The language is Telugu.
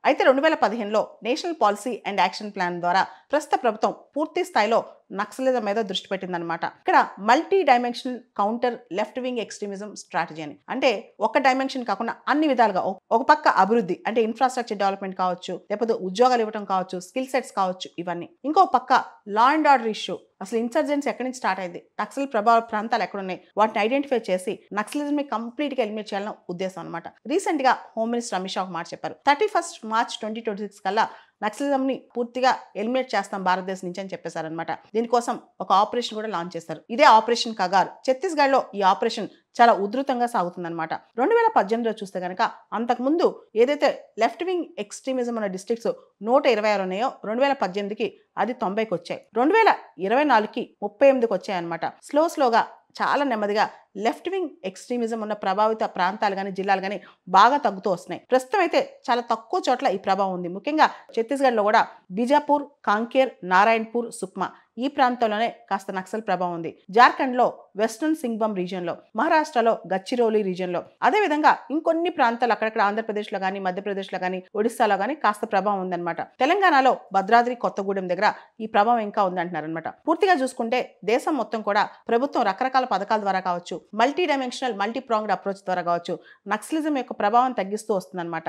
అయితే 2015లో national policy and action plan ద్వారా ప్రస్తుత ప్రభుత్వం పూర్తి స్థాయిలో నక్సలిజం మీద దృష్టి పెట్టిందనమాట. ఇక్కడ multi dimensional counter left wing extremism strategy అని, అంటే ఒక డైమెన్షన్ కాకుండా అన్ని విధాలుగా ఒక పక్క అభివృద్ధి అంటే ఇన్ఫ్రాస్ట్రక్చర్ డెవలప్మెంట్ కావచ్చు, లేకపోతే ఉద్యోగాలు ఇవ్వడం కావచ్చు, స్కిల్ సెట్స్ కావచ్చు, ఇవన్నీ. ఇంకో పక్క లా అండ్ ఆర్డర్ ఇష్యూ, అసలు ఇన్సర్జెన్సీ ఎక్కడి నుంచి స్టార్ట్ అయింది, నక్సల్ ప్రభావ ప్రాంతాలు ఎక్కడున్నాయి, వాటిని ఐడెంటిఫై చేసి నక్సలిజం ని కంప్లీట్ గా ఎలిమినేట్ చేయాలని ఉద్దేశం అనమాట. రీసెంట్ గా హోమ్ మినిస్టర్ అమిత్ షా ఒక మాట చెప్పారు, 31 మార్చ్ 2026 కల్లా నక్సలిజం ని పూర్తిగా ఎలిమినేట్ చేస్తాం భారతదేశం నుంచి అని చెప్పేశారనమాట. దీనికోసం ఒక ఆపరేషన్ కూడా లాంచ్ చేశారు. ఇదే ఆపరేషన్ కగార్. ఛత్తీస్గఢ్ లో ఈ ఆపరేషన్ చాలా ఉధృతంగా సాగుతుందన్నమాట. 2018లో చూస్తే కనుక అంతకుముందు ఏదైతే లెఫ్ట్ వింగ్ ఎక్స్ట్రీమిజం ఉన్న డిస్ట్రిక్ట్స్ 126 ఉన్నాయో 2018కి అది 90కి వచ్చాయి. 2024కి 38కి వచ్చాయన్నమాట. స్లోగా చాలా నెమ్మదిగా లెఫ్ట్ వింగ్ ఎక్స్ట్రీమిజం ఉన్న ప్రభావిత ప్రాంతాలు కానీ జిల్లాలు కానీ బాగా తగ్గుతూ వస్తున్నాయి. ప్రస్తుతం అయితే చాలా తక్కువ చోట్ల ఈ ప్రభావం ఉంది. ముఖ్యంగా ఛత్తీస్గఢ్లో కూడా బీజాపూర్, కాంకేర్, నారాయణపూర్, సుక్మా ఈ ప్రాంతంలోనే కాస్త నక్సల్ ప్రభావం ఉంది. జార్ఖండ్లో వెస్ట్రన్ సింగ్బమ్ రీజియన్లో, మహారాష్ట్రలో గచ్చిరోలి రీజియన్లో, అదేవిధంగా ఇంకొన్ని ప్రాంతాలు అక్కడక్కడ ఆంధ్రప్రదేశ్లో కానీ, మధ్యప్రదేశ్లో కానీ, ఒడిస్సాలో కానీ కాస్త ప్రభావం ఉందన్నమాట. తెలంగాణలో భద్రాద్రి, కొత్తగూడెం దగ్గర ఈ ప్రభావం ఇంకా ఉందంటున్నారనమాట. పూర్తిగా చూసుకుంటే దేశం మొత్తం కూడా ప్రభుత్వం రకరకాల పథకాల ద్వారా కావచ్చు, multi dimensional multi pronged approach ద్వారా కావచ్చు, నక్సలిజం యొక్క ప్రభావం తగ్గిస్తూ వస్తుందన్నమాట.